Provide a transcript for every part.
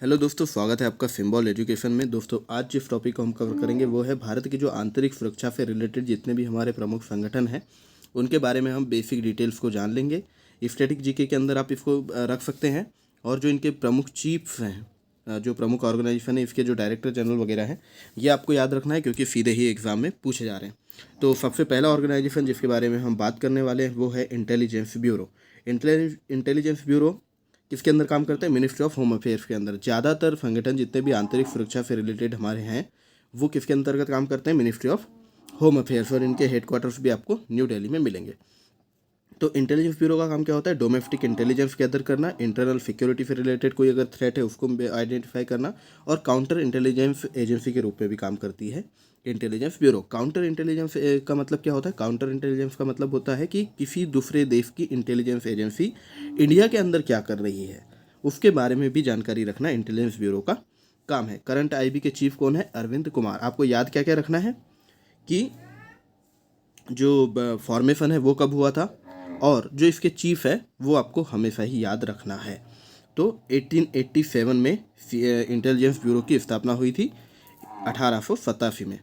Hello दोस्तों, स्वागत है आपका सिंबल एजुकेशन में। दोस्तों, आज जिस टॉपिक को हम कवर करेंगे वो है भारत की जो आंतरिक सुरक्षा से रिलेटेड जितने भी हमारे प्रमुख संगठन हैं उनके बारे में हम बेसिक डिटेल्स को जान लेंगे। स्टैटिक जीके के अंदर आप इसको रख सकते हैं। और जो इनके प्रमुख चीफ्स हैं, जो प्रमुख ऑर्गेनाइजेशन है, इसके जो डायरेक्टर जनरल वगैरह हैं, ये आपको याद रखना है क्योंकि सीधे ही एग्जाम में पूछे जा रहे हैं। तो सबसे पहला ऑर्गेनाइजेशन जिसके बारे में हम बात करने वाले हैं वो है इंटेलिजेंस ब्यूरो। इंटेलिजेंस ब्यूरो किसके अंदर काम करते हैं? मिनिस्ट्री ऑफ होम अफेयर्स के अंदर। ज़्यादातर संगठन जितने भी आंतरिक सुरक्षा से रिलेटेड हमारे हैं वो किसके अंतर्गत काम करते हैं? Ministry of home affairs. और इनके हेडक्वार्टर्स भी आपको न्यू दिल्ली में मिलेंगे। तो इंटेलिजेंस ब्यूरो का काम क्या होता है? डोमेस्टिक इंटेलिजेंस गैदर करना, इंटरनल सिक्योरिटी से रिलेटेड कोई अगर थ्रेट है उसको आइडेंटिफाई करना, और काउंटर इंटेलिजेंस एजेंसी के रूप में भी काम करती है इंटेलिजेंस ब्यूरो। काउंटर इंटेलिजेंस का मतलब क्या होता है? काउंटर इंटेलिजेंस का मतलब होता है कि किसी दूसरे देश की इंटेलिजेंस एजेंसी इंडिया के अंदर क्या कर रही है उसके बारे में भी जानकारी रखना इंटेलिजेंस ब्यूरो का काम है। करंट आईबी के चीफ कौन है? अरविंद कुमार। आपको याद क्या क्या रखना है कि जो फॉर्मेशन है वो कब हुआ था, और जो इसके चीफ है वो आपको हमेशा ही याद रखना है। तो 1887 में इंटेलिजेंस ब्यूरो की स्थापना हुई थी 1887 में।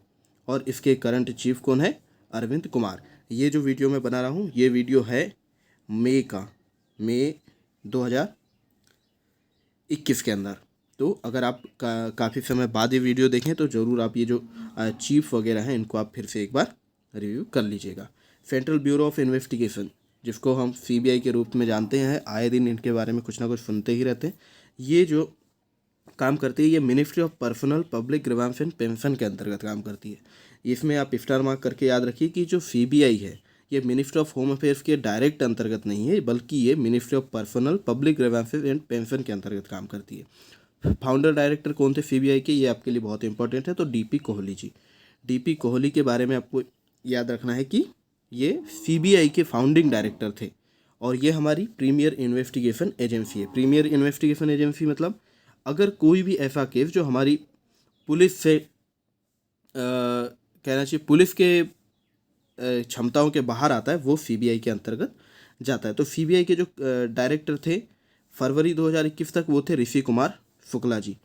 और इसके करंट चीफ कौन है? अरविंद कुमार। ये जो वीडियो मैं बना रहा हूँ ये वीडियो है मई 2021 के अंदर। तो अगर आप काफ़ी समय बाद ये वीडियो देखें तो ज़रूर आप ये जो चीफ वगैरह हैं इनको आप फिर से एक बार रिव्यू कर लीजिएगा। सेंट्रल ब्यूरो ऑफ इन्वेस्टिगेशन, जिसको हम सीबीआई के रूप में जानते हैं, आए दिन इनके बारे में कुछ ना कुछ सुनते ही रहते हैं। ये जो काम करती है ये ministry of personnel public grievance and pension के अंतर्गत काम करती है। इसमें आप स्टार मार्क करके याद रखिए कि जो सीबीआई है ये मिनिस्ट्री ऑफ होम अफेयर्स के डायरेक्ट अंतर्गत नहीं है, बल्कि ये ministry of personnel public grievances and pension के अंतर्गत काम करती है। फाउंडर डायरेक्टर कौन थे सीबीआई के? ये आपके लिए बहुत इंपॉर्टेंट है। तो डीपी कोहली जी। डीपी कोहली के बारे में आपको याद रखना है कि ये सीबीआई के फाउंडिंग डायरेक्टर थे, और ये हमारी प्रीमियर इन्वेस्टिगेशन एजेंसी है। प्रीमियर इन्वेस्टिगेशन एजेंसी मतलब अगर कोई भी ऐसा केस जो हमारी पुलिस से कहना चाहिए पुलिस के क्षमताओं के बाहर आता है वो सीबीआई के अंतर्गत जाता है। तो सीबीआई के जो डायरेक्टर थे फरवरी 2021 तक वो थे ऋषि कुमार शुक्ला जी।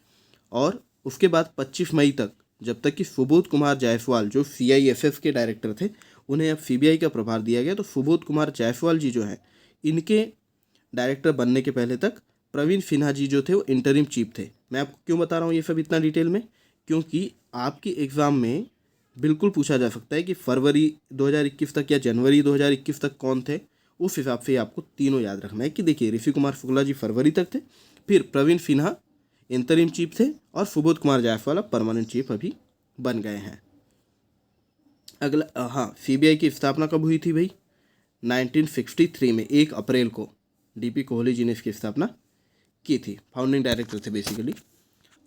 और उसके बाद 25 मई तक, जब तक कि सुबोध कुमार जायसवाल जो सीआईएसएफ के डायरेक्टर थे उन्हें अब सीबीआई का प्रभार दिया गया। तो सुबोध कुमार जायसवाल जी जो हैं इनके डायरेक्टर बनने के पहले तक प्रवीण सिन्हा जी जो थे वो इंटरिम चीफ थे। मैं आपको क्यों बता रहा हूँ ये सब इतना डिटेल में? क्योंकि आपके एग्ज़ाम में बिल्कुल पूछा जा सकता है कि फरवरी 2021 तक या जनवरी 2021 तक कौन थे। उस हिसाब से आपको तीनों याद रखना है कि देखिए ऋषि कुमार शुक्ला जी फरवरी तक थे, फिर प्रवीण सिन्हा इंतरिम चीफ थे, और सुबोध कुमार जायसवाल परमानेंट चीफ अभी बन गए हैं। अगला, हाँ, सीबीआई की स्थापना कब हुई थी भाई? 1963 में 1 अप्रैल को डीपी कोहली जी ने इसकी स्थापना की थी। फाउंडिंग डायरेक्टर थे बेसिकली।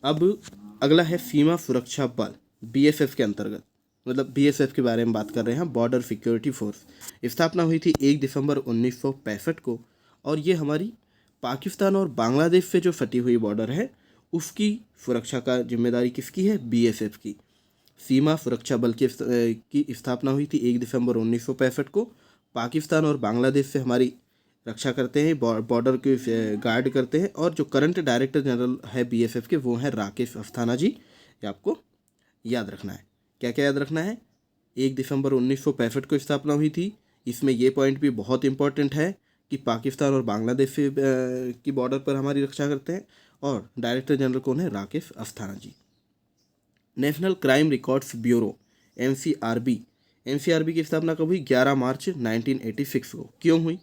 अब अगला है सीमा सुरक्षा बल, बीएसएफ के अंतर्गत, मतलब बीएसएफ के बारे में बात कर रहे हैं, बॉर्डर सिक्योरिटी फोर्स। स्थापना हुई थी 1 दिसंबर 1965 को, और ये हमारी पाकिस्तान और बांग्लादेश से जो सटी हुई बॉर्डर है उसकी सुरक्षा का जिम्मेदारी किसकी है? बीएसएफ की। सीमा सुरक्षा बल की स्थापना हुई थी 1 दिसंबर 1965 को। पाकिस्तान और बांग्लादेश से हमारी रक्षा करते हैं, बॉर्डर के गार्ड करते हैं। और जो करंट डायरेक्टर जनरल है बीएसएफ के वो हैं राकेश अस्थाना जी। ये आपको याद रखना है। क्या क्या याद रखना है? 1 दिसंबर 1965 को स्थापना हुई थी। इसमें ये पॉइंट भी बहुत इंपॉर्टेंट है कि पाकिस्तान और बांग्लादेश से की बॉर्डर पर हमारी रक्षा करते हैं। और डायरेक्टर जनरल कौन है? Rakesh Asthana ji. National crime records bureau, NCRB. NCRB की स्थापना कब हुई? 11 मार्च 1986 को। क्यों हुई?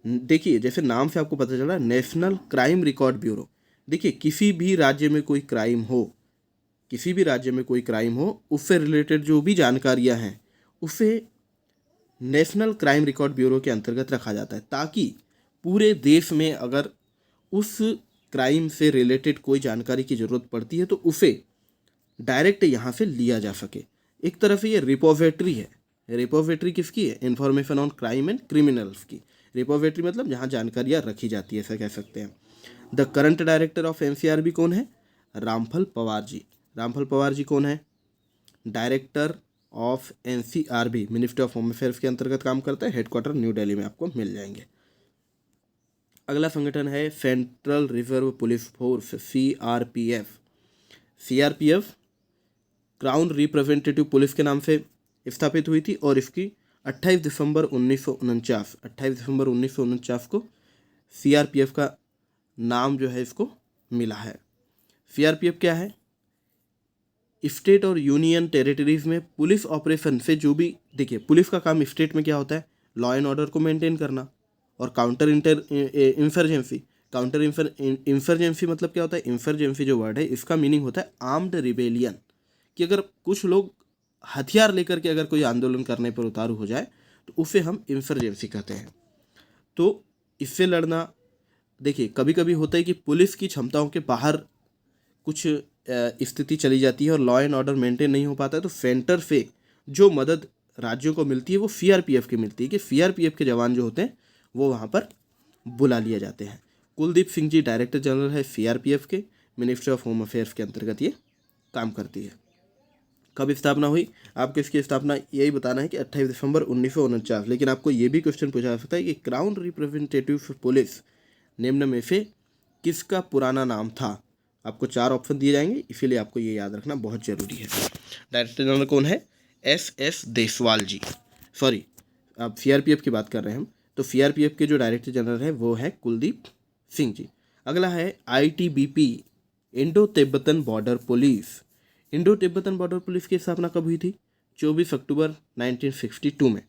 देखिए, जैसे नाम से आपको पता चला, नेशनल क्राइम रिकॉर्ड ब्यूरो। देखिए, किसी भी राज्य में कोई क्राइम हो, किसी भी राज्य में कोई क्राइम हो, उससे रिलेटेड जो भी जानकारियां हैं उसे नेशनल क्राइम रिकॉर्ड ब्यूरो के अंतर्गत रखा जाता है, ताकि पूरे देश में अगर उस क्राइम से रिलेटेड कोई जानकारी की ज़रूरत पड़ती है तो उसे डायरेक्ट यहाँ से लिया जा सके। एक तरह से ये रिपोजिटरी है। रिपोजिटरी किसकी है? Information on crime and criminals की। रिपोजिटरी मतलब जहाँ जानकारियाँ रखी जाती है, ऐसा कह सकते हैं। The current director of NCRB कौन है? रामफल पवार जी। रामफल पवार जी कौन है? Director of NCRB, ministry of home affairs के अंतर्गत काम करता है। हेडक्वार्टर न्यू दिल्ली में आपको मिल जाएंगे। अगला संगठन है central reserve police force, CRPF। CRPF crown representative police के नाम से स्थापित हुई थी और इसकी 28 दिसंबर 1949 को CRPF का नाम जो है इसको मिला है। CRPF क्या है? स्टेट और यूनियन टेरिटरीज में पुलिस ऑपरेशन से जो भी, देखिए पुलिस का काम स्टेट में क्या होता है, लॉ एंड ऑर्डर को मेंटेन करना, और काउंटर इंसर्जेंसी मतलब क्या होता है? इंसर्जेंसी जो वर्ड है इसका मीनिंग होता है आर्म्ड रिबेलियन, कि अगर कुछ लोग हथियार लेकर के अगर कोई आंदोलन करने पर उतारू हो जाए तो उसे हम इंसर्जेंसी कहते हैं। तो इससे लड़ना, देखिए कभी कभी होता है कि पुलिस की क्षमताओं के बाहर कुछ स्थिति चली जाती है और लॉ एंड ऑर्डर मेंटेन नहीं हो पाता है, तो सेंटर से जो मदद राज्यों को मिलती है वो CRPF की मिलती है, कि CRPF के जवान जो होते हैं वो वहाँ पर बुला लिए जाते हैं। कुलदीप सिंह जी डायरेक्टर जनरल है CRPF के, मिनिस्ट्री ऑफ होम अफेयर्स के अंतर्गत ये काम करती है। कब स्थापना हुई? आपको इसकी स्थापना यही बताना है कि 28 दिसंबर 1949। लेकिन आपको ये भी क्वेश्चन पूछा जा सकता है कि क्राउन रिप्रेजेंटेटिव पुलिस निम्न में से किसका पुराना नाम था? आपको 4 ऑप्शन दिए जाएंगे, इसीलिए आपको ये याद रखना बहुत जरूरी है। डायरेक्टर जनरल कौन है? SS देसवाल जी। सॉरी, अब CRPF की बात कर रहे हैं हम, तो CRPF के जो डायरेक्टर जनरल है वो है कुलदीप सिंह जी। अगला है ITBP, Indo Tibetan border police. Indo Tibetan border police की स्थापना कब हुई थी? 24 अक्टूबर 1962 में।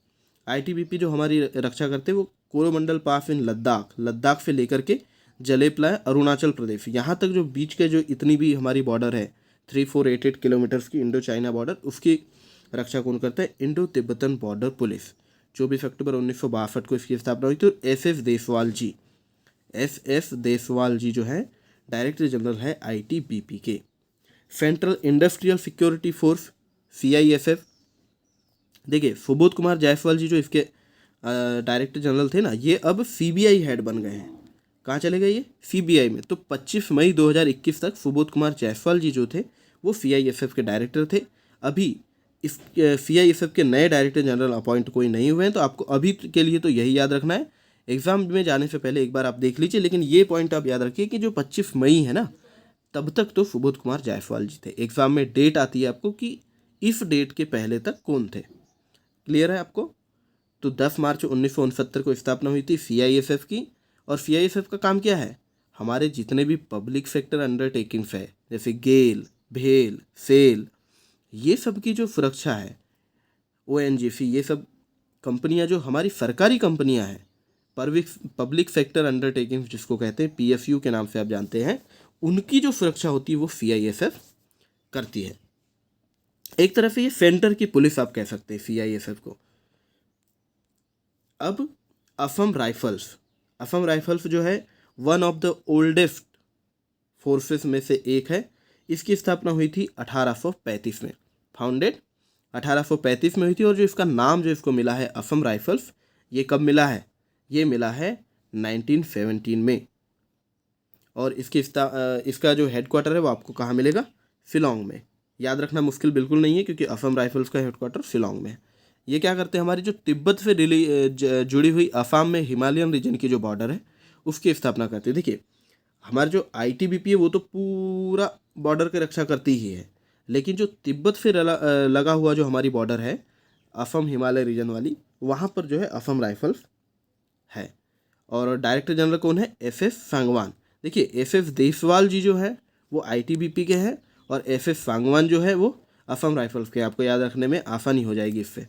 ITBP जो हमारी रक्षा करते हैं वो कोरोमंडल पास इन लद्दाख से लेकर के जलेपला अरुणाचल प्रदेश, यहाँ तक जो बीच के जो इतनी भी हमारी बॉर्डर है 3488 किलोमीटर्स की इंडो चाइना बॉर्डर, उसकी रक्षा कौन करता है? Indo Tibetan border police. 24 अक्टूबर 1962 को इसकी स्थापना हुई थी। तो SS देसवाल जी जो है डायरेक्टर जनरल है ITBP के। Central industrial security force, CISF, देखिए सुबोध कुमार जायसवाल जी जो इसके डायरेक्टर जनरल थे ना, ये अब CBI हेड बन गए हैं। कहाँ चले गए ये? CBI में। तो 25 मई 2021 तक सुबोध कुमार जायसवाल जी जो थे वो CISF के डायरेक्टर थे। अभी इस CISF के नए डायरेक्टर जनरल अपॉइंट कोई नहीं हुए हैं, तो आपको अभी के लिए तो यही याद रखना है। एग्जाम में जाने से पहले एक बार आप देख लीजिए, लेकिन ये पॉइंट आप याद रखिए कि जो 25 मई है ना, तब तक तो सुबोध कुमार जायसवाल जी थे। एग्जाम में डेट आती है आपको कि इस डेट के पहले तक कौन थे। क्लियर है आपको? तो 10 मार्च 1969 को स्थापना हुई थी CISF की। और CISF का काम क्या है? हमारे जितने भी पब्लिक सेक्टर अंडरटेकिंग्स है, जैसे गेल, भेल, सेल, ये सब की जो सुरक्षा है, ONGC, ये सब कंपनियां जो हमारी सरकारी कंपनियां हैं, पब्लिक सेक्टर अंडरटेकिंग्स जिसको कहते हैं, PSU के नाम से आप जानते हैं, उनकी जो सुरक्षा होती है वो CISF करती है। एक तरह से ये सेंटर की पुलिस आप कह सकते हैं CISF को। अब असम राइफल्स जो है one of the oldest forces में से एक है। इसकी स्थापना हुई थी 1835 में, फाउंडेड 1835 में हुई थी। और जो इसका नाम जो इसको मिला है असम राइफल्स, ये कब मिला है? ये मिला है 1917 में। और इसका जो हेडक्वार्टर है वो आपको कहाँ मिलेगा? शिलोंग में। याद रखना मुश्किल बिल्कुल नहीं है, क्योंकि असम राइफल्स का हेडक्वार्टर शिलोंग में है। ये क्या करते हैं? हमारी जो तिब्बत से जुड़ी हुई असम में हिमालयन रीजन की जो बॉर्डर है उसकी स्थापना करते हैं। देखिए हमारा जो ITBP है वो तो पूरा बॉर्डर की रक्षा करती ही है, लेकिन जो तिब्बत से लगा हुआ जो हमारी बॉर्डर है असम हिमालय रीजन वाली, वहाँ पर जो है असम राइफल्स है। और डायरेक्टर जनरल कौन है? SS सांगवान। देखिए SS देसवाल जी जो है वो ITBP के हैं, और SS सांगवान जो है वो असम राइफल्स के। आपको याद रखने में आसानी हो जाएगी इससे।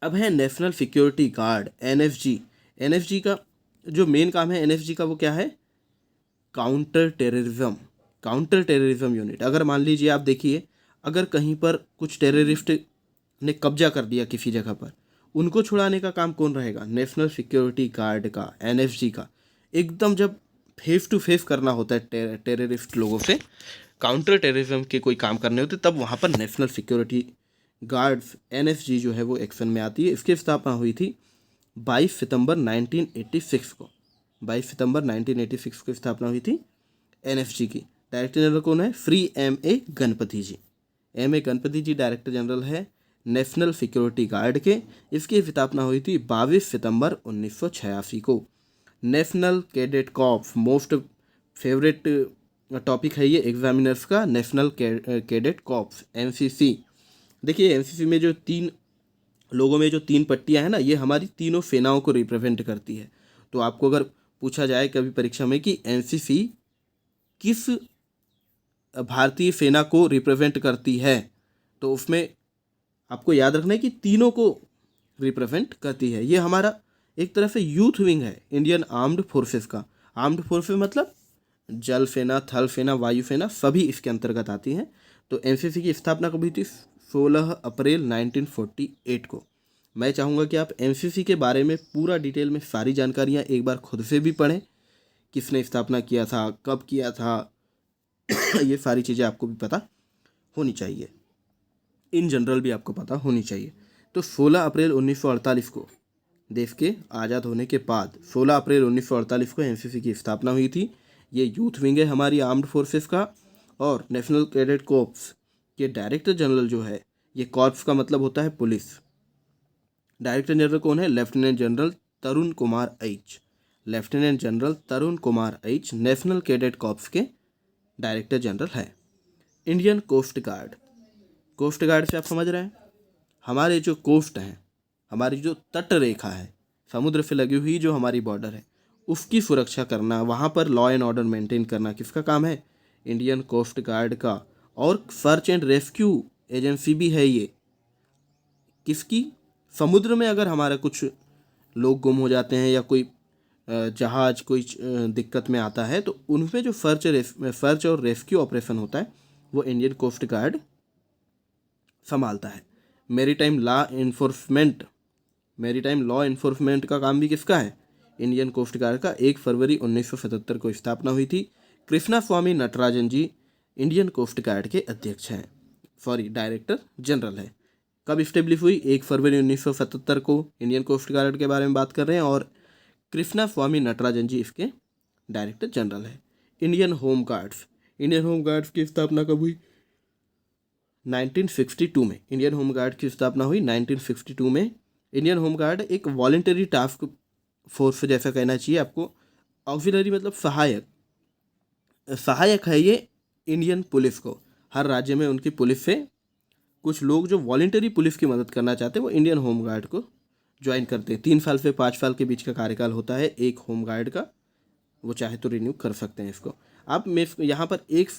अब है नेशनल सिक्योरिटी गार्ड, NSG का जो मेन काम है NSG का वो क्या है? Counter terrorism unit. अगर मान लीजिए आप देखिए, अगर कहीं पर कुछ टेररिस्ट ने कब्जा कर दिया किसी जगह पर, उनको छुड़ाने का काम कौन रहेगा? नेशनल सिक्योरिटी गार्ड का, NSG का। एकदम जब फेस टू फेस करना होता है टेररिस्ट लोगों से, काउंटर टेररिज्म के कोई काम करने होते, तब वहाँ पर नेशनल सिक्योरिटी गार्ड्स NSG जो है वो एक्शन में आती है। इसकी स्थापना हुई थी 22 सितंबर 1986 को। 22 सितंबर 1986 को स्थापना हुई थी NSG की। डायरेक्टर जनरल कौन है? श्री MA गणपति जी। MA गणपति जी डायरेक्टर जनरल है नेशनल सिक्योरिटी गार्ड के। इसकी स्थापना हुई थी 22 सितंबर 1986 को। National cadet corps, most favourite topic है ये एग्जामिनर्स का, नेशनल कैडेट कॉर्प्स एनसीसी। देखिए एनसीसी में जो 3 लोगों में जो 3 पट्टियां हैं ना, ये हमारी तीनों सेनाओं को रिप्रेजेंट करती है। तो आपको अगर पूछा जाए कभी परीक्षा में कि एनसीसी किस भारतीय सेना को रिप्रेजेंट करती है, तो उसमें आपको याद रखना है कि तीनों को रिप्रेजेंट करती है। ये हमारा एक तरह से यूथ विंग है इंडियन आर्म्ड फोर्सेस का। आर्म्ड फोर्सेस मतलब जल सेना, थल सेना, वायु सेना सभी इसके अंतर्गत आती हैं। तो एनसीसी की स्थापना कब हुई थी? 16 अप्रैल 1948 को। मैं चाहूँगा कि आप एनसीसी के बारे में पूरा डिटेल में सारी जानकारियाँ एक बार खुद से भी पढ़ें, किसने स्थापना किया था, कब किया था ये सारी चीज़ें आपको भी पता होनी चाहिए, इन जनरल भी आपको पता होनी चाहिए। तो 16 अप्रैल 1948 को देश के आज़ाद होने के बाद 16 अप्रैल 1948 को एनसीसी की स्थापना हुई थी। ये यूथ विंग है हमारी आर्म्ड फोर्सेस का। और नेशनल कैडेट कॉर्प्स के डायरेक्टर जनरल जो है, ये कॉर्प्स का मतलब होता है पुलिस। डायरेक्टर जनरल कौन है? Lieutenant general Tarun Kumar Aich. Lieutenant general Tarun Kumar Aich national cadet corps के डायरेक्टर जनरल है। Indian coast guard, coast guard से आप समझ रहे हैं हमारे जो कोस्ट हैं, हमारी जो तट रेखा है, समुद्र से लगी हुई जो हमारी बॉर्डर है, उसकी सुरक्षा करना, वहाँ पर लॉ एंड ऑर्डर मेंटेन करना किसका काम है? इंडियन कोस्ट गार्ड का। और सर्च एंड रेस्क्यू एजेंसी भी है ये। किसकी? समुद्र में अगर हमारा कुछ लोग गुम हो जाते हैं या कोई जहाज कोई दिक्कत में आता है, तो उनमें जो सर्च और रेस्क्यू ऑपरेशन होता है वो इंडियन कोस्ट गार्ड संभालता है। मैरीटाइम लॉ इन्फोर्समेंट का काम भी किसका है? इंडियन कोस्ट गार्ड का। 1 फरवरी 1977 को स्थापना हुई थी। कृष्णा स्वामी नटराजन जी इंडियन कोस्ट गार्ड के अध्यक्ष हैं, डायरेक्टर जनरल है। कब स्टेब्लिश हुई? 1 फरवरी 1977 को इंडियन कोस्ट गार्ड के बारे में बात कर रहे हैं, और कृष्णा स्वामी नटराजन जी इसके डायरेक्टर जनरल है। इंडियन होम गार्ड्स की स्थापना कब हुई? 1962 में। इंडियन होम गार्ड की स्थापना हुई 1962 में। इंडियन होम गार्ड एक वॉलेंटरी टास्क फोर्स जैसा कहना चाहिए आपको। ऑक्सिलरी मतलब सहायक है ये इंडियन पुलिस को। हर राज्य में उनकी पुलिस से कुछ लोग जो वॉलेंटरी पुलिस की मदद करना चाहते हैं वो इंडियन होम गार्ड को ज्वाइन करते हैं। 3 साल से 5 साल के बीच का कार्यकाल होता है एक होम गार्ड का, वो चाहे तो रिन्यू कर सकते हैं इसको। आप यहाँ पर एक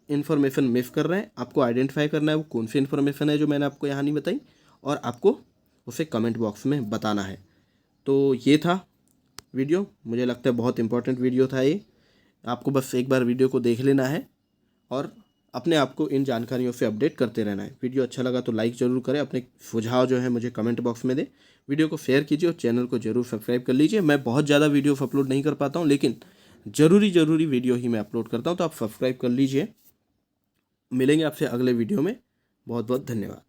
इन्फॉर्मेशन मिस कर रहे हैं, आपको आइडेंटिफाई करना है वो कौन सी इन्फॉर्मेशन है जो मैंने आपको यहाँ नहीं बताई, और आपको उसे कमेंट बॉक्स में बताना है। तो ये था वीडियो, मुझे लगता है बहुत इंपॉर्टेंट वीडियो था ये। आपको बस एक बार वीडियो को देख लेना है और अपने आप को इन जानकारियों से अपडेट करते रहना है। वीडियो अच्छा लगा तो लाइक ज़रूर करें, अपने सुझाव जो है मुझे कमेंट बॉक्स में दें, वीडियो को शेयर कीजिए और चैनल को जरूर सब्सक्राइब कर लीजिए। मैं बहुत ज़्यादा वीडियो अपलोड नहीं कर पाता हूँ, लेकिन ज़रूरी वीडियो ही मैं अपलोड करता हूँ, तो आप सब्सक्राइब कर लीजिए। मिलेंगे आपसे अगले वीडियो में। बहुत बहुत धन्यवाद।